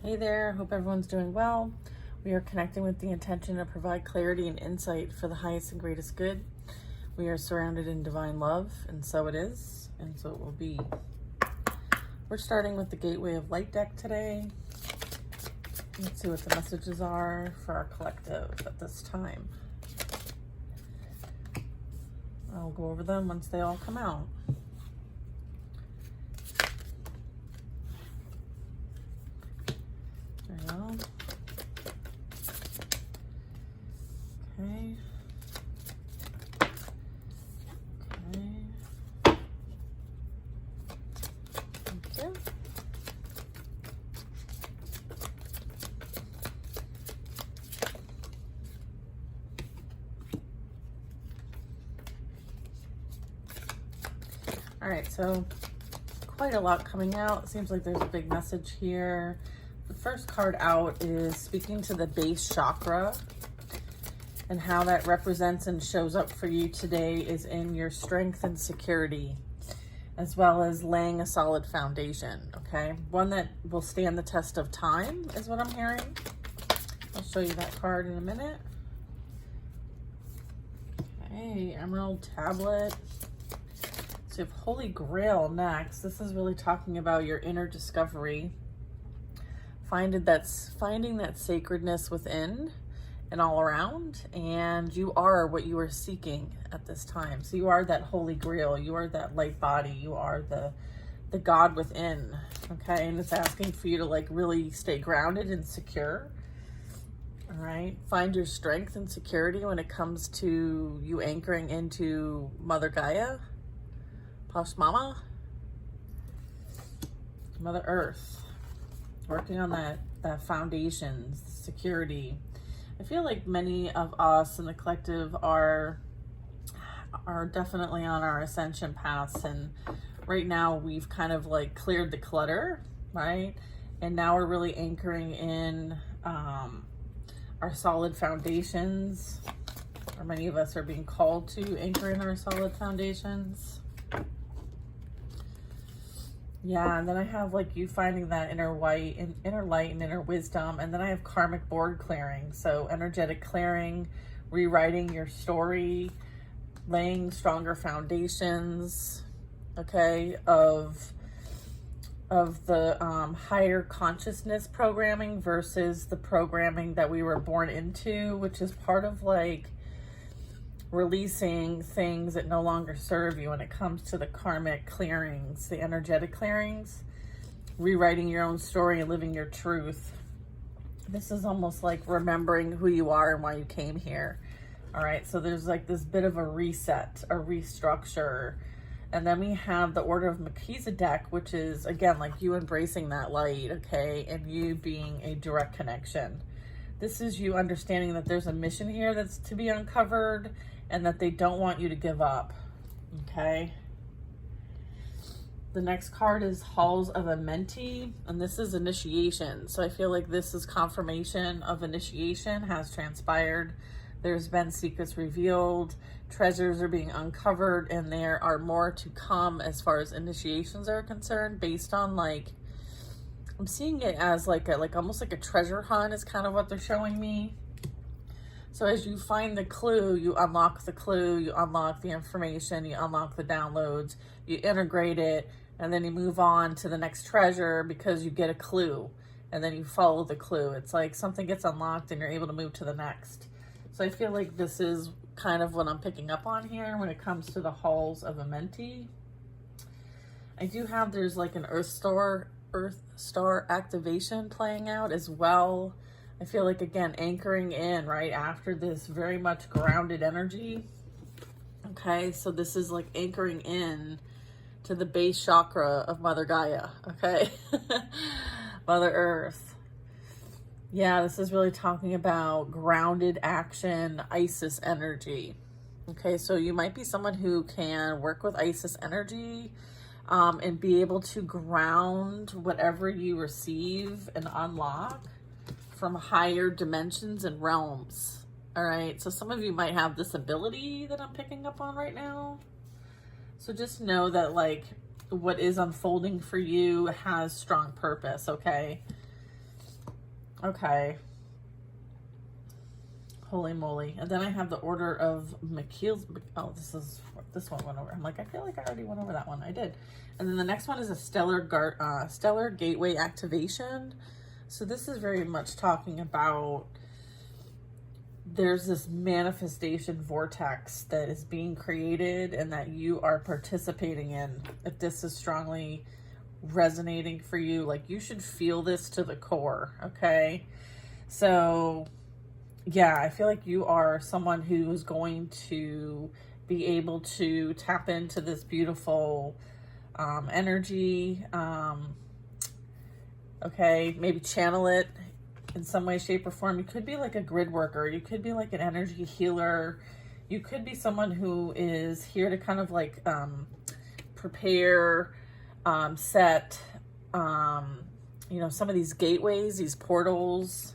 Hey there, hope everyone's doing well. We are connecting with the intention to provide clarity and insight for the highest and greatest good. We are surrounded in divine love, and so it is, and so it will be. We're starting with the Gateway of Light deck today. Let's see what the messages are for our collective at this time. I'll go over them once they all come out. There we go. Okay. Okay. Thank you. All right, so quite a lot coming out. It seems like there's a big message here. The first card out is speaking to the base chakra, and how that represents and shows up for you today is in your strength and security, as well as laying a solid foundation, okay? One that will stand the test of time is what I'm hearing. I'll show you that card in a minute. Okay, Emerald Tablet. So you have Holy Grail next. This is really talking about your inner discovery. Finding that sacredness within and all around, and you are what you are seeking at this time. So you are that Holy Grail, you are that light body, you are the God within, okay? And it's asking for you to like really stay grounded and secure, all right? Find your strength and security when it comes to you anchoring into Mother Gaia, Posh Mama, Mother Earth. Working on that foundation, security. I feel like many of us in the collective are definitely on our ascension paths, and right now we've kind of like cleared the clutter, right? And now we're really anchoring in our solid foundations, or many of us are being called to anchor in our solid foundations. Yeah, and then I have like you finding that inner white and inner light and inner wisdom. And then I have karmic board clearing. So energetic clearing, rewriting your story, laying stronger foundations, okay, of the higher consciousness programming versus the programming that we were born into, which is part of like releasing things that no longer serve you when it comes to the karmic clearings, the energetic clearings, rewriting your own story and living your truth. This is almost like remembering who you are and why you came here. All right, so there's like this bit of a reset, a restructure. And then we have the Order of Melchizedek, which is, again, like you embracing that light, okay, and you being a direct connection. This is you understanding that there's a mission here that's to be uncovered, and that they don't want you to give up, okay? The next card is Halls of Amenti, and this is initiation. So I feel like this is confirmation of initiation has transpired. There's been secrets revealed, treasures are being uncovered, and there are more to come as far as initiations are concerned, based on like, I'm seeing it as like almost like a treasure hunt is kind of what they're showing me. So as you find the clue, you unlock the clue, you unlock the information, you unlock the downloads, you integrate it, and then you move on to the next treasure because you get a clue, and then you follow the clue. It's like something gets unlocked and you're able to move to the next. So I feel like this is kind of what I'm picking up on here when it comes to the Halls of Amenti. I do have, there's like an Earth Star activation playing out as well. I feel like, again, anchoring in right after this very much grounded energy. Okay, so this is like anchoring in to the base chakra of Mother Gaia, okay? Mother Earth. Yeah, this is really talking about grounded action, Isis energy. Okay, so you might be someone who can work with Isis energy and be able to ground whatever you receive and unlock from higher dimensions and realms. All right, so some of you might have this ability that I'm picking up on right now. So just know that like what is unfolding for you has strong purpose, okay? Okay. Holy moly. And then I have the Order of McKeel's. Oh, this one went over. I'm like, I feel like I already went over that one. I did. And then the next one is a Stellar Gateway Activation. So this is very much talking about there's this manifestation vortex that is being created and that you are participating in. If this is strongly resonating for you, like, you should feel this to the core, okay? So yeah, I feel like you are someone who is going to be able to tap into this beautiful energy. Okay, maybe channel it in some way, shape, or form. You could be like a grid worker. You could be like an energy healer. You could be someone who is here to kind of like prepare, set, you know, some of these gateways, these portals,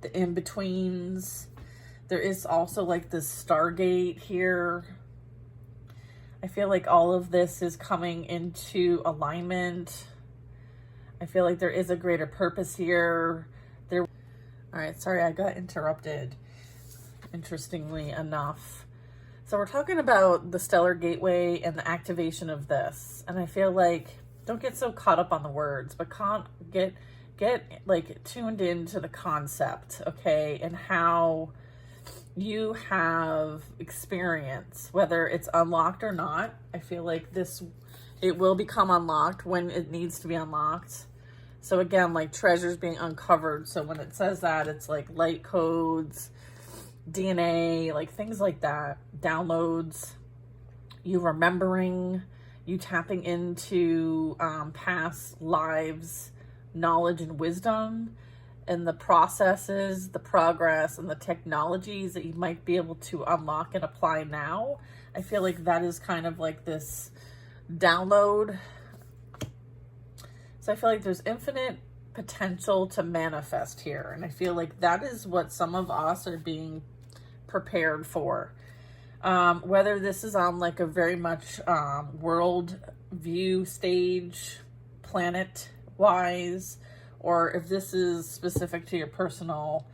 the in-betweens. There is also like this Stargate here. I feel like all of this is coming into alignment. I feel like there is a greater purpose here. All right, sorry, I got interrupted, interestingly enough. So we're talking about the Stellar Gateway and the activation of this. And I feel like, don't get so caught up on the words, but get like tuned into the concept, okay? And how you have experience, whether it's unlocked or not. I feel like it will become unlocked when it needs to be unlocked. So again, like treasures being uncovered. So when it says that, it's like light codes, DNA, like things like that, downloads, you remembering, you tapping into past lives, knowledge and wisdom, and the processes, the progress, and the technologies that you might be able to unlock and apply now. I feel like that is kind of like this download. So I feel like there's infinite potential to manifest here. And I feel like that is what some of us are being prepared for. Whether this is on like a very much world view stage, planet wise, or if this is specific to your personal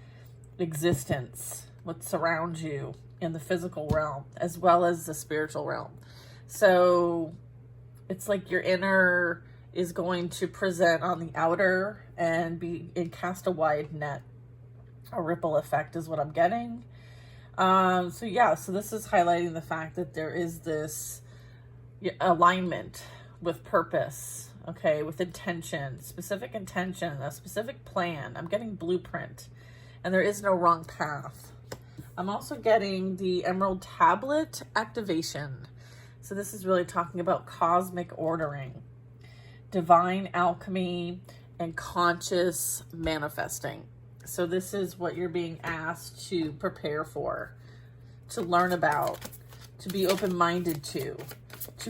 existence, what surrounds you in the physical realm, as well as the spiritual realm. So it's like your inner is going to present on the outer and cast a wide net. A ripple effect is what I'm getting. So yeah, so this is highlighting the fact that there is this alignment with purpose, okay, with intention, specific intention, a specific plan. I'm getting blueprint, and there is no wrong path. I'm also getting the Emerald Tablet activation. So this is really talking about cosmic ordering, divine alchemy, and conscious manifesting. So this is what you're being asked to prepare for, to learn about, to be open-minded to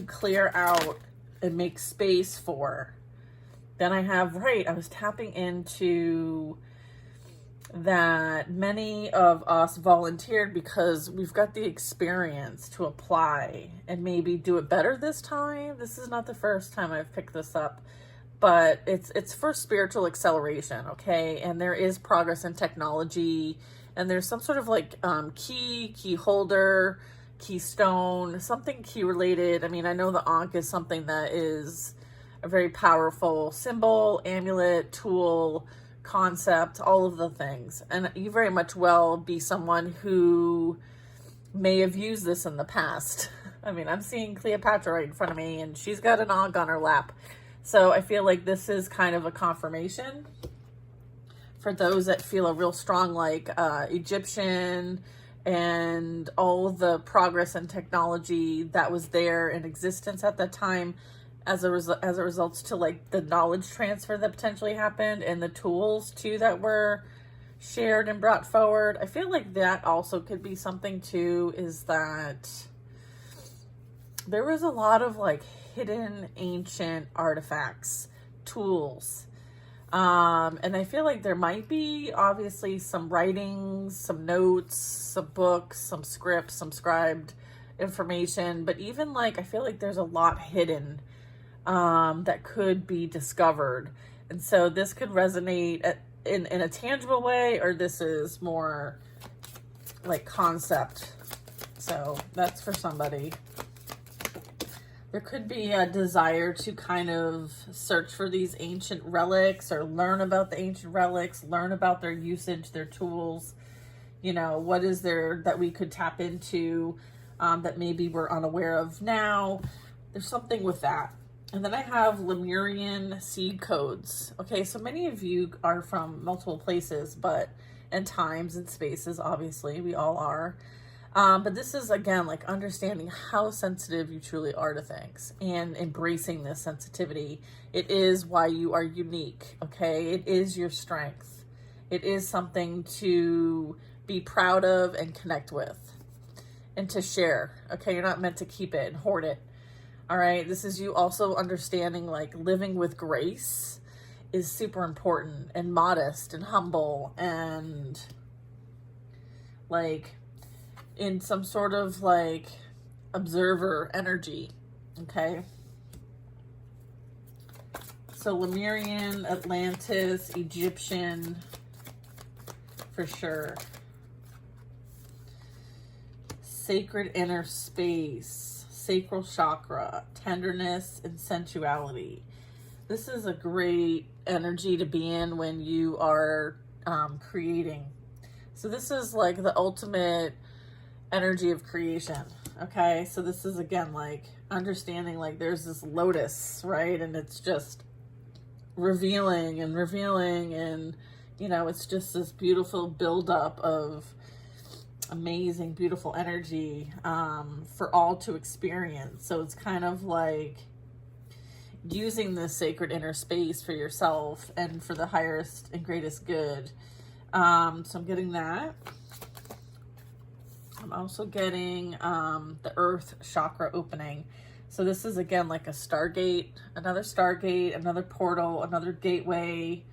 clear out and make space for. Then I was tapping into that many of us volunteered because we've got the experience to apply and maybe do it better this time. This is not the first time I've picked this up, but it's for spiritual acceleration, okay? And there is progress in technology, and there's some sort of like key holder, keystone, something key related. I mean, I know the Ankh is something that is a very powerful symbol, amulet, tool, concept, all of the things. And you very much well be someone who may have used this in the past. I mean, I'm seeing Cleopatra right in front of me, and she's got an Ankh on her lap. So I feel like this is kind of a confirmation for those that feel a real strong, like Egyptian and all the progress and technology that was there in existence at that time, as a result to like the knowledge transfer that potentially happened and the tools too that were shared and brought forward. I feel like that also could be something too, is that there was a lot of like hidden ancient artifacts, tools. And I feel like there might be obviously some writings, some notes, some books, some scripts, some scribed information, but even like, I feel like there's a lot hidden that could be discovered. And so this could resonate in a tangible way, or this is more like concept. So that's for somebody. There could be a desire to kind of search for these ancient relics or learn about the ancient relics, learn about their usage, their tools. You know, what is there that we could tap into that maybe we're unaware of now? There's something with that. And then I have Lemurian seed codes. Okay, so many of you are from multiple places, and times and spaces, obviously, we all are. But this is, again, like understanding how sensitive you truly are to things and embracing this sensitivity. It is why you are unique, okay? It is your strength. It is something to be proud of and connect with and to share, okay? You're not meant to keep it and hoard it, all right? This is you also understanding like living with grace is super important, and modest and humble, and like in some sort of like observer energy, okay? So Lemurian, Atlantis, Egyptian, for sure. Sacred inner space, sacral chakra, tenderness and sensuality. This is a great energy to be in when you are creating. So this is like the ultimate energy of creation, okay? So this is, again, like understanding like there's this lotus, right? And it's just revealing and you know, it's just this beautiful buildup of amazing, beautiful energy for all to experience. So it's kind of like using this sacred inner space for yourself and for the highest and greatest good. So I'm getting that. I'm also getting the earth chakra opening. So this is, again, like a stargate, another portal, another gateway.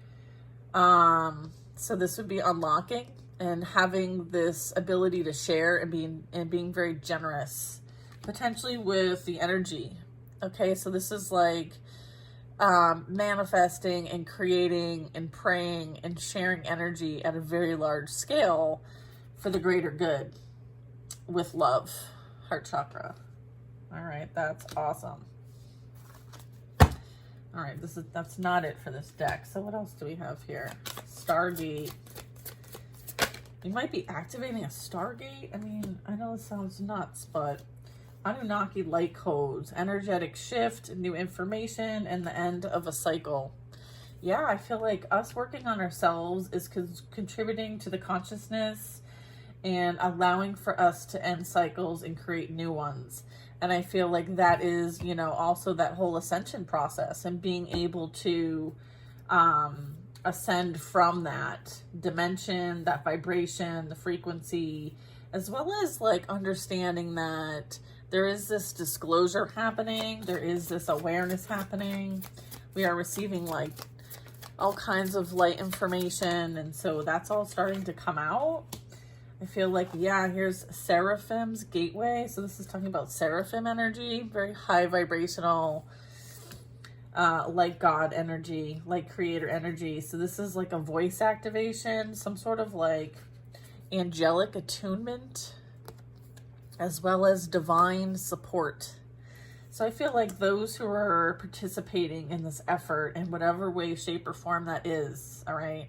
So this would be unlocking and having this ability to share and being very generous, potentially with the energy. Okay, so this is like manifesting and creating and praying and sharing energy at a very large scale for the greater good with love. Heart chakra. All right, that's awesome. All right, that's not it for this deck. So what else do we have here? Stargate. You might be activating a Stargate. I mean, I know it sounds nuts, but Anunnaki light codes, energetic shift, new information, and the end of a cycle. Yeah, I feel like us working on ourselves is contributing to the consciousness and allowing for us to end cycles and create new ones. And I feel like that is, you know, also that whole ascension process and being able to ascend from that dimension, that vibration, the frequency, as well as like understanding that there is this disclosure happening. There is this awareness happening. We are receiving like all kinds of light information. And so that's all starting to come out. I feel like, yeah, here's Seraphim's gateway. So this is talking about Seraphim energy, very high vibrational, like God energy, like creator energy. So this is like a voice activation, some sort of like angelic attunement, as well as divine support. So I feel like those who are participating in this effort in whatever way, shape, or form that is, all right,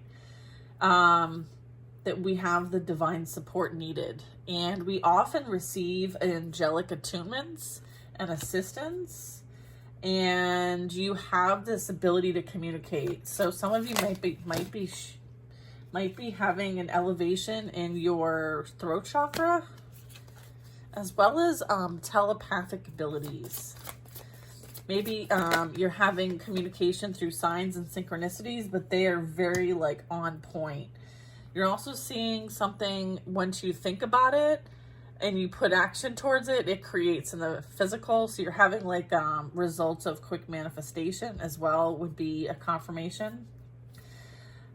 that we have the divine support needed. And we often receive angelic attunements and assistance, and you have this ability to communicate. So some of you might be having an elevation in your throat chakra, as well as telepathic abilities. Maybe you're having communication through signs and synchronicities, but they are very like on point. You're also seeing something, once you think about it and you put action towards it, it creates in the physical. So you're having like results of quick manifestation as well, would be a confirmation.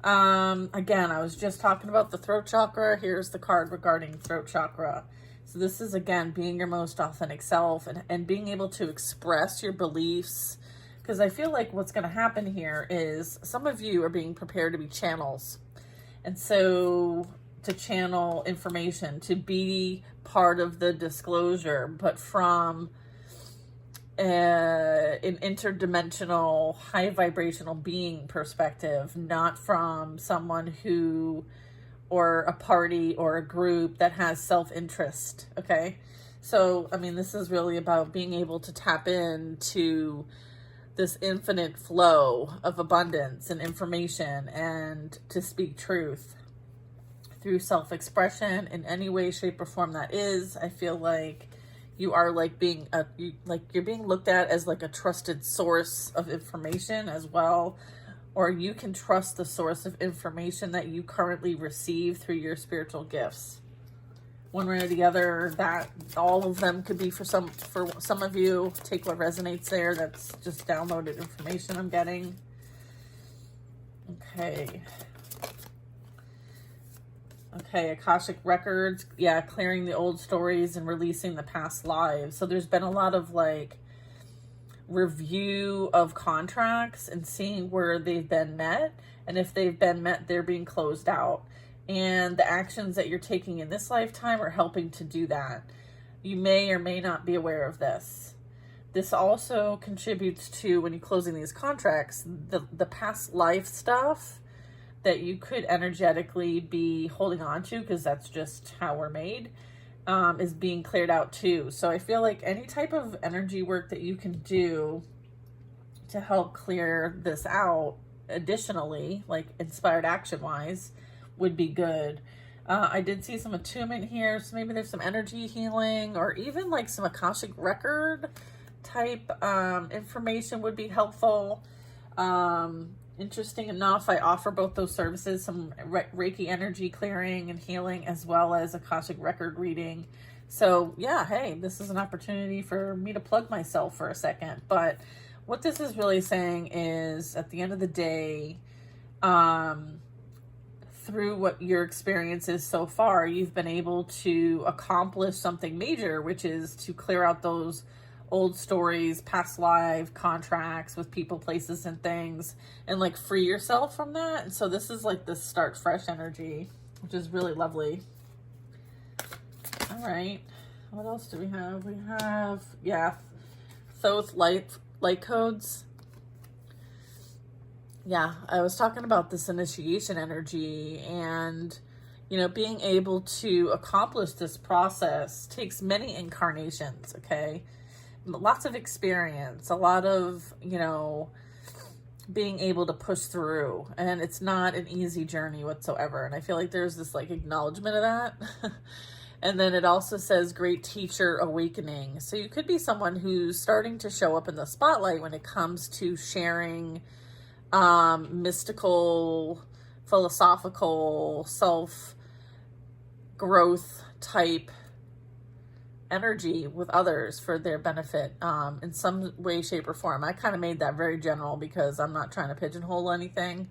Again, I was just talking about the throat chakra. Here's the card regarding throat chakra. So this is, again, being your most authentic self and being able to express your beliefs, Because I feel like what's going to happen here is some of you are being prepared to be channels. And so to channel information, to be part of the disclosure, but from an interdimensional, high vibrational being perspective, not from someone who, or a party or a group that has self-interest. Okay. So, I mean, this is really about being able to tap into this infinite flow of abundance and information, and to speak truth through self-expression in any way, shape, or form that is. I feel like you are like you're being looked at as like a trusted source of information as well, or you can trust the source of information that you currently receive through your spiritual gifts. One way or the other, that all of them could be for some of you. Take what resonates there. That's just downloaded information I'm getting. Okay, Akashic Records. Yeah, clearing the old stories and releasing the past lives. So there's been a lot of like review of contracts and seeing where they've been met. And if they've been met, they're being closed out. And the actions that you're taking in this lifetime are helping to do that. You may or may not be aware of this. This also contributes to, when you're closing these contracts, the past life stuff that you could energetically be holding on to, because that's just how we're made, is being cleared out too. So I feel like any type of energy work that you can do to help clear this out additionally, like inspired action wise, would be good. I did see some attunement here, so maybe there's some energy healing, or even like some Akashic record type information would be helpful. Interesting enough, I offer both those services, some Reiki energy clearing and healing, as well as Akashic record reading. So yeah, hey, this is an opportunity for me to plug myself for a second. But what this is really saying is, at the end of the day, through what your experience is so far, you've been able to accomplish something major, which is to clear out those old stories, past life contracts with people, places, and things, and like free yourself from that. And so this is like this start fresh energy, which is really lovely. All right, what else do we have? We have, yeah, Thoth light codes. Yeah, I was talking about this initiation energy, and you know, being able to accomplish this process takes many incarnations. Okay, lots of experience, a lot of, you know, being able to push through, and it's not an easy journey whatsoever. And I feel like there's this like acknowledgement of that. And then it also says great teacher awakening. So you could be someone who's starting to show up in the spotlight when it comes to sharing mystical, philosophical, self-growth type energy with others for their benefit, in some way, shape, or form. I kind of made that very general because I'm not trying to pigeonhole anything,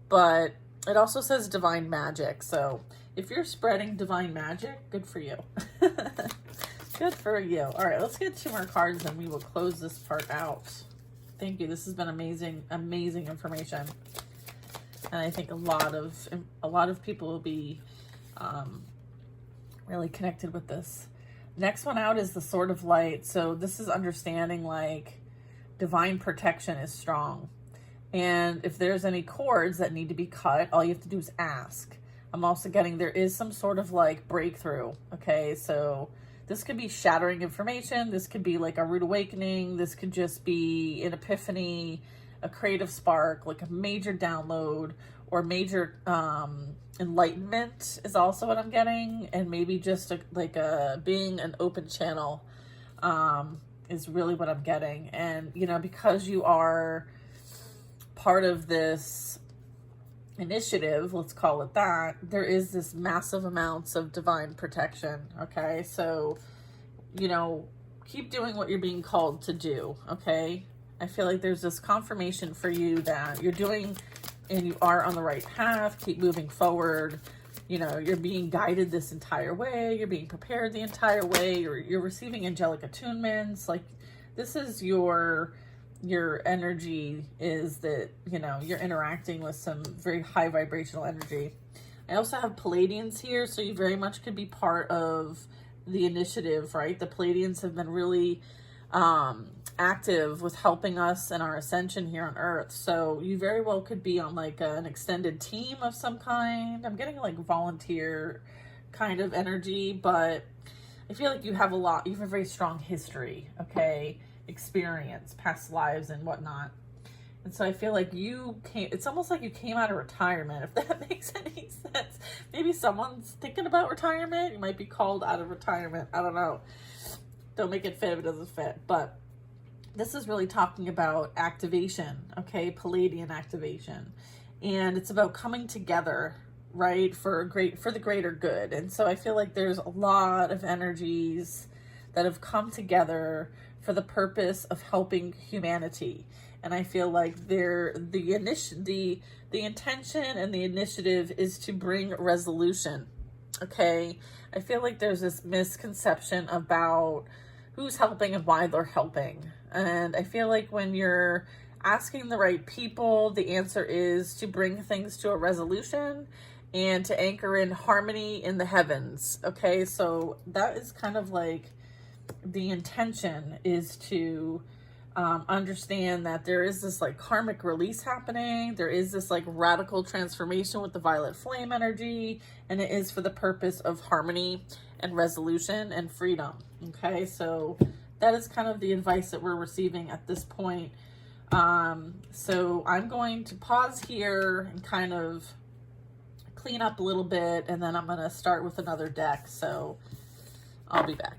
but it also says divine magic. So if you're spreading divine magic, good for you. Good for you. All right, let's get 2 more cards and we will close this part out. Thank you. This has been amazing, amazing information. And I think a lot of people will be really connected with this. Next one out is the Sword of Light. So this is understanding like divine protection is strong. And if there's any cords that need to be cut, all you have to do is ask. I'm also getting there is some sort of like breakthrough. Okay, so this could be shattering information. This could be like a rude awakening. This could just be an epiphany, a creative spark, like a major download, or major enlightenment is also what I'm getting. And maybe just being an open channel is really what I'm getting. And, you know, because you are part of this initiative, let's call it that, there is this massive amounts of divine protection. Okay, so, you know, keep doing what you're being called to do. Okay, I feel like there's this confirmation for you that you're doing and you are on the right path. Keep moving forward. You know, you're being guided this entire way. You're being prepared the entire way. You're receiving angelic attunements. Like, this is your your energy is that, you know, you're interacting with some very high vibrational energy. I also have Pleiadians here, so you very much could be part of the initiative, right? The Pleiadians have been really active with helping us in our ascension here on Earth. So you very well could be on like an extended team of some kind. I'm getting like volunteer kind of energy, but I feel like you have a very strong history, okay? Experience, past lives and whatnot. And so I feel like it's almost like you came out of retirement, if that makes any sense. Maybe someone's thinking about retirement. You might be called out of retirement. I don't know. Don't make it fit if it doesn't fit. But this is really talking about activation, okay? Pleiadian activation. And it's about coming together, right? For the greater good. And so I feel like there's a lot of energies that have come together for the purpose of helping humanity. And I feel like the intention and the initiative is to bring resolution. Okay. I feel like there's this misconception about who's helping and why they're helping. And I feel like when you're asking the right people, the answer is to bring things to a resolution and to anchor in harmony in the heavens. Okay. So that is kind of like the intention, is to understand that there is this like karmic release happening. There is this like radical transformation with the violet flame energy, and it is for the purpose of harmony and resolution and freedom. Okay, so that is kind of the advice that we're receiving at this point. So I'm going to pause here and kind of clean up a little bit, and then I'm going to start with another deck. So I'll be back.